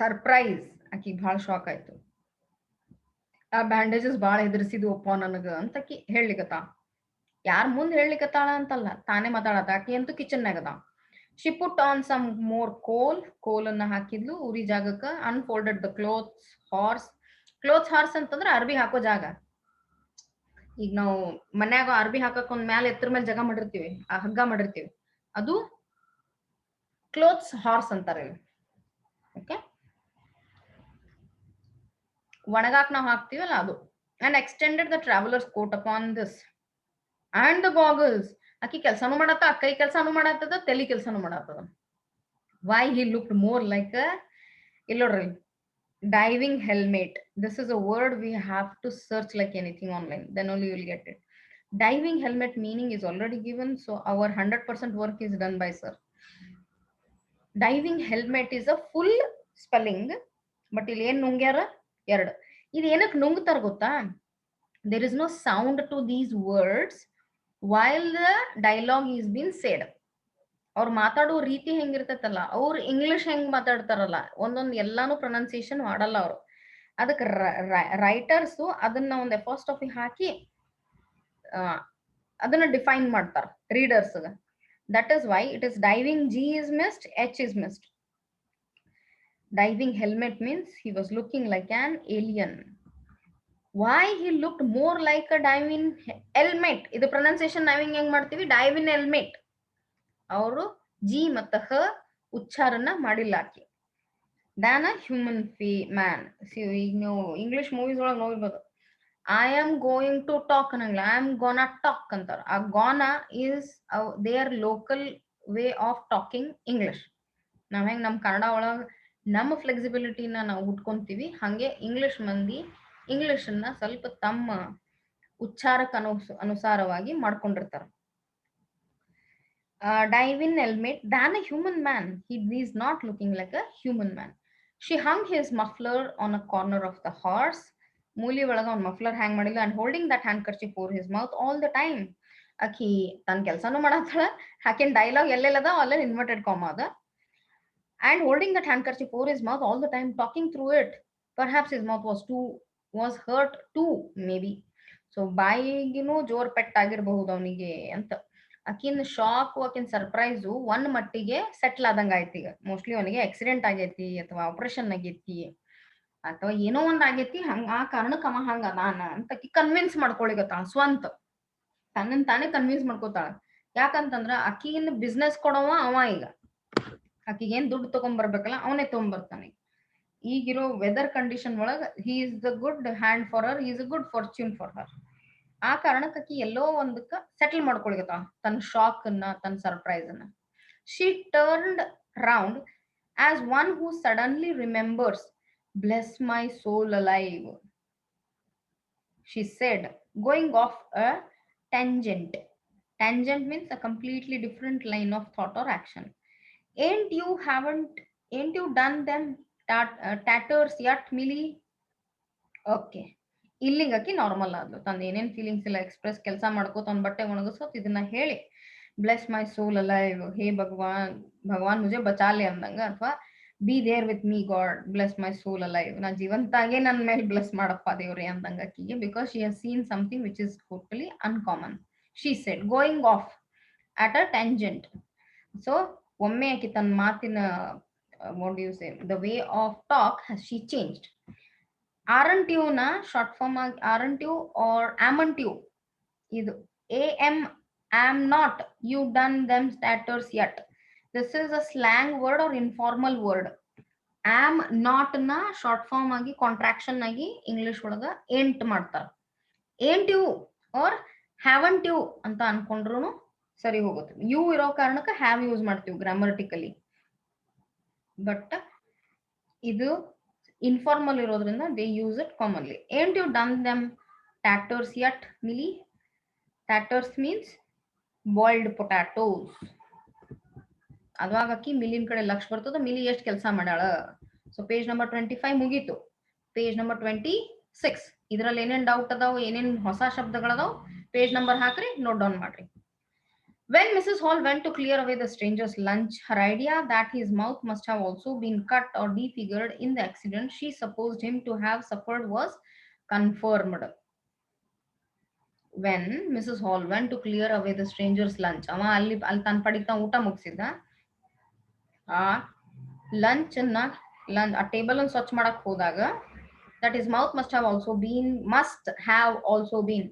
ಸರ್ಪ್ರೈಸ್. ಆಕಿಗೆ ಬಹಳ ಶಾಕ್ ಆಯ್ತು. ಆ ಬ್ಯಾಂಡೇಜಸ್ ಬಹಳ ಎದುರಿಸಿದ್ವಪ್ಪ ನನಗ ಅಂತ ಆಕಿ ಹೇಳ್ಲಿಕತ್ತ. ಯಾರ ಮುಂದೆ ಹೇಳ್ಲಿಕತ್ತಾಳ ಅಂತಲ್ಲ, ತಾನೇ ಮಾತಾಡತ್ತ. ಆಕಿ ಅಂತೂ ಕಿಚನ್ನಾಗ ಅದ. She put on some more coal ಅನ್ನ ಹಾಕಿದ್ಲು ಉರಿ ಜಾಗಕ್ಕ. Unfolded the clothes horse ಅಂತಂದ್ರೆ ಅರ್ಬಿ ಹಾಕೋ ಜಾಗ. ಈಗ ನಾವು ಮನ್ಯಾಗ ಅರ್ಬಿ ಹಾಕಕ್ ಒಂದ್ ಮ್ಯಾಲ ಎತ್ತರ ಮೇಲೆ ಜಾಗ ಮಾಡಿರ್ತೀವಿ, ಆ ಹಗ್ಗ ಮಾಡಿರ್ತೀವಿ, ಅದು ಕ್ಲೋತ್ಸ್ ಹಾರ್ಸ್ ಅಂತಾರೆ. ಓಕೆ, ಒಣಗಾಕ್ ನಾವು ಹಾಕ್ತಿವಲ್ಲ ಅದು. And extended the traveler's coat upon this and the goggles. ಆಕಿ ಕೆಲ್ಸಾನು ಮಾಡತ್ತ, ಕೈ ಕೆಲ್ಸಾನು ಮಾಡತ್ತದ, ತಲಿ ಕೆಲ್ಸಾನು ಮಾಡತ್ತದ. Why he looked more like a, ಇಲ್ಲಿ ನೋಡ್ರಿ, diving helmet. This is a word we have to search like anything online, then only you will get it. Diving helmet meaning is already given, so our 100% work is done by sir. Diving helmet is a full spelling, but ಇಲ್ಲಿ ಏನ್ ನುಂಗ್ಯಾರ ಎರಡು. ಇದು ಏನಕ್ಕೆ ನುಂಗ್ತಾರ ಗೊತ್ತಾ? There is no sound to these words while the dialogue is being said. ಅವ್ರು ಮಾತಾಡೋ ರೀತಿ ಹೆಂಗಿರ್ತೈತಲ್ಲ, ಅವ್ರು ಇಂಗ್ಲಿಷ್ ಹೆಂಗ್ ಮಾತಾಡ್ತಾರಲ್ಲ, ಒಂದೊಂದು ಎಲ್ಲಾನು ಪ್ರೊನೌನ್ಸಿಯೇಷನ್ ಮಾಡಲ್ಲ ಅವರು. ಅದಕ್ಕೆ ರೈಟರ್ಸ್ ಅದನ್ನ ಒಂದು ಅಪಾಸ್ಟ್ರಫಿ ಹಾಕಿ ಅದನ್ನ ಡಿಫೈನ್ ಮಾಡ್ತಾರ readers. That is why it is diving, G is missed, H is missed. Diving helmet means he was looking like an alien. Why he looked more like a diving helmet? ಇದು pronunciation ನಾವಿಂಗ್ ಹೆಂಗ್ ಮಾಡ್ತೀವಿ, ಡೈವಿನ್ helmet. ಅವರು G ಮತ್ತು ಹ ಉಚ್ಚಾರನ ಮಾಡಿಲ್ಲ ಆಕಿ. Than a human man. ಈಗ ನೀವು ಇಂಗ್ಲಿಷ್ ಮೂವೀಸ್ ಒಳಗೆ ನೋಡ್ಬೋದು, I am going to talk ಅನ್ನಂಗಿಲ್ಲ, ಐ ಆಮ್ ಗೋನಾ ಟಾಕ್ ಅಂತಾರ. ಆ gonna is there local way of talking English. ನಾವ್ ಹೆಂಗ್ ನಮ್ ಕನ್ನಡ ಒಳಗ ನಮ್ಮ ಫ್ಲೆಕ್ಸಿಬಿಲಿಟಿನ ನಾವು ಹುಟ್ಕೊಂತೀವಿ, ಹಂಗೆ ಇಂಗ್ಲಿಷ್ ಮಂದಿ ಇಂಗ್ಲಿಷನ್ನ ಸ್ವಲ್ಪ ತಮ್ಮ ಉಚ್ಚಾರಕ್ಕೆ ಅನುಸಾರವಾಗಿ ಮಾಡ್ಕೊಂಡಿರ್ತಾರ. Diving helmet than a human man. He is not looking like a human man. She hung his muffler on a corner of the horse. ಮೂಲಿ ಒಳಗ ಅವ್ನ ಮಫ್ಲರ್ ಹ್ಯಾಂಗ್ ಮಾಡಿಲ್ಲ. And holding that handkerchief over his mouth all the time. ಆಕಿ ತನ್ನ ಕೆಲಸನೂ ಮಾಡತ್ತಾಳ, ಆಕಿನ dialogue ಎಲ್ಲೆಲ್ಲದ ಅಲ್ಲೆಲ್ಲ inverted comma ಅದ. And holding that handkerchief over his mouth all the time, talking through it. Perhaps his mouth was hurt too, maybe. So ಬಾಯಿಗಿನೂ ಜೋರ್ ಪೆಟ್ಟಾಗಿರಬಹುದು ಅವನಿಗೆ ಅಂತ. ಆಕಿನ ಶಾಕ್, ಆಕಿನ ಸರ್ಪ್ರೈಸು ಒಂದ್ ಮಟ್ಟಿಗೆ ಸೆಟ್ಲ್ ಆದಂಗ ಆಯ್ತು. ಈಗ ಮೋಸ್ಟ್ಲಿ ಅವನಿಗೆ ಆಕ್ಸಿಡೆಂಟ್ ಆಗೈತಿ ಅಥವಾ ಆಪರೇಷನ್ ಆಗೈತಿ ಅಥವಾ ಏನೋ ಒಂದ್ ಆಗೈತಿ, ಹಂಗ ಆ ಕಾರಣಕ್ಕೆ ಅವ ಹಂಗ ಅದಾನ ಅಂತ ಆಕಿ ಕನ್ವಿನ್ಸ್ ಮಾಡ್ಕೊಳಿಗತ್ತಾಳ. ಸ್ವಂತ ತನ್ನನ್ ತಾನೇ ಕನ್ವಿನ್ಸ್ ಮಾಡ್ಕೋತಾಳ. ಯಾಕಂತಂದ್ರ ಆಕಿನ ಬಿಸ್ನೆಸ್ ಕೊಡವ ಅವ. ಈಗ ಆಕಿಗೇನ್ ದುಡ್ಡು ತಗೊಂಡ್ಬರ್ಬೇಕಲ್ಲ, ಅವನೇ ತಗೊಂಡ್ಬರ್ತಾನೆ. ಈಗಿರೋ ವೆದರ್ ಕಂಡೀಷನ್ ಒಳಗ he is the good hand for her, he is a good fortune for her. ಆ ಕಾರಣಕ್ಕೆ ಆಕಿ ಎಲ್ಲೋ ಒಂದಕ್ಕ ಸೆಟಲ್ ಮಾಡ್ಕೊಳಿಗತ್ತ ತನ್ನ ಶಾಕ್ ಅನ್ನ, ತನ್ನ ಸರ್ಪ್ರೈಸ್ ಅನ್ನ. She turned round as one who suddenly remembers, bless my soul alive, she said, going off a tangent. Tangent means a completely different line of thought or action. Ain't you done them tatters yet, Millie? Okay. ಇಲ್ಲಿಗಾಕಿ normal ಆದ್ಲು. ತಂದ ಏನೇನ್ feelings ಎಲ್ಲ express, ಕೆಲಸ ಮಾಡ್ಕೋತ ಒಂದ್ ಬಟ್ಟೆ ಒಣಗಿಸೋತ್ ಇದನ್ನ ಹೇಳಿ ಬ್ಲೆಸ್ ಮೈ ಸೋಲ್ ಅಲೈವ್, ಹೇ ಭಗವಾನ್ ಮುಜೆ ಬಚಾಲೆ ಅಂದಂಗ, ಅಥವಾ be there with me God, bless my soul alive, ನಾ ಜೀವಂತಾಗೆ ನನ್ ಮೇಲೆ ಬ್ಲೆಸ್ ಮಾಡಪ್ಪ ದೇವ್ರೆ ಅಂದಂಗ ಆಕಿಗೆ. Because she has seen something which is totally uncommon. She said going off at a tangent. So ಒಮ್ಮೆ ಆಕಿ ತನ್ನ ಮಾತಿನ what do you say, the way of talk has she changed. aren't you ನ short form ಆಗಿ aren't you or amn't you, ಇದು am not you done them tatters yet. This is a slang word or informal word. am not ನ short form ಆಗಿ contraction ಆಗಿ English ಒಳಗ ain't ಮಾಡ್ತಾರ. ain't you or haven't you ಅಂತ ಅನ್ಕೊಂಡ್ರು ಸರಿ ಹೋಗುತ್ತೆ. You ಇರೋ ಕಾರಣಕ್ಕೆ ಹ್ಯಾವ್ ಯೂಸ್ ಮಾಡ್ತೀವಿ ಗ್ರಾಮಟಿಕಲಿ, ಬಟ್ ಇದು informal ಇರೋದ್ರಿಂದ they use it commonly. Ain't you done them tatters yet, Millie? Tatters means boiled potatoes. ಅದ್ವಾಗ ಅಕ್ಕಿ ಮಿಲಿನ್ ಕಡೆ ಲಕ್ಷ ಬರ್ತದ, ಮಿಲಿ ಎಷ್ಟು ಕೆಲಸ ಮಾಡ್ಯಾಳ. ಸೊ ಪೇಜ್ ನಂಬರ್ 25 ಮುಗೀತು. ಪೇಜ್ ನಂಬರ್ 26 ಇದ್ರಲ್ಲಿ ಏನೇನ್ ಡೌಟ್ ಅದಾವ, ಏನೇನ್ ಹೊಸ ಶಬ್ದಗಳದಾವ್, ಪೇಜ್ ನಂಬರ್ ಹಾಕ್ರಿ, ನೋಟ್ ಡೌನ್ ಮಾಡ್ರಿ. When Mrs. Hall went to clear away the stranger's lunch, her idea that his mouth must have also been cut or disfigured in the accident she supposed him to have suffered was confirmed. When Mrs. Hall went to clear away the stranger's lunch, ಅವ ಅಲ್ಲಿ ತನ್ನ ಪಡಿತ ಊಟ ಮುಗಿಸಿದ. ಆ lunch ಆ table ಅನ್ನು ಸ್ವಚ್ಛ ಮಾಡಕ್ ಹೋದಾಗ that his mouth must have also been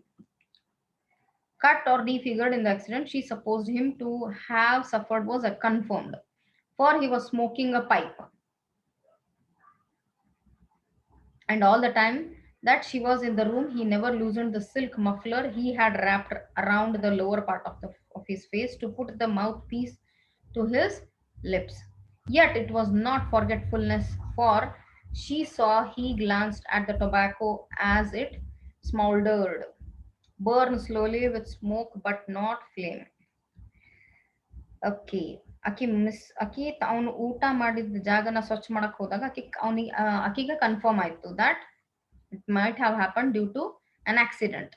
cut or defigured in the accident. She supposed him to have suffered was confirmed, for he was smoking a pipe, and all the time that she was in the room he never loosened the silk muffler he had wrapped around the lower part of his face to put the mouthpiece to his lips. Yet it was not forgetfulness, for she saw he glanced at the tobacco as it smoldered, burn slowly with smoke but not flame. Okay. ಆಕಿ ಅವನು ಊಟ ಮಾಡಿದ ಜಾಗನ ಸ್ವಚ್ಛ ಮಾಡಕ್ ಹೋದಾಗ ಆಕಿಗೆ confirm ಆಯ್ತು that it might have happen due to an accident.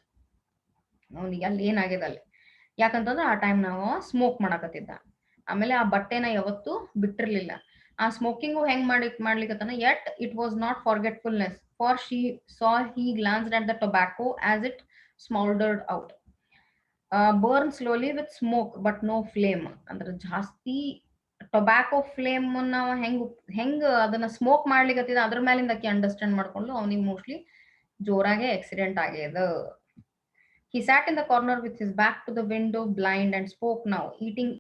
ಅವನಿಗೆ ಅಲ್ಲಿ ಏನಾಗಿದೆ ಅಲ್ಲಿ, ಯಾಕಂತಂದ್ರೆ ಆ ಟೈಮ್ ನಾವು ಸ್ಮೋಕ್ ಮಾಡಕತ್ತಿದ್ದ. ಆಮೇಲೆ ಆ ಬಟ್ಟೆನ ಯಾವತ್ತು ಬಿಟ್ಟಿರ್ಲಿಲ್ಲ. ಆ ಸ್ಮೋಕಿಂಗು ಹೆಂಗ್ ಮಾಡ್ಲಿಕ್ಕತ್ತಾನ, yet it was not forgetfulness, for she saw he glanced at the tobacco as it smouldered out. Burn slowly with smoke but no flame. ಅಂದ್ರೆ ಜಾಸ್ತಿ ಟೊಬ್ಯಾಕೋ ಫ್ಲೇಮ್ ನಾವು ಹೆಂಗ್ ಅದನ್ನ ಸ್ಮೋಕ್ ಮಾಡ್ಲಿಕ್ಕತ್ತಿದ ಅದ್ರ ಮೇಲಿಂದ ಆಕಿ ಅಂಡರ್ಸ್ಟ್ಯಾಂಡ್ ಮಾಡ್ಕೊಂಡು ಅವನಿಗೆ ಮೋಸ್ಟ್ಲಿ ಜೋರಾಗೆ ಆಕ್ಸಿಡೆಂಟ್ ಆಗ್ಯದ. He sat in the corner with his back to the window blind and spoke now, eating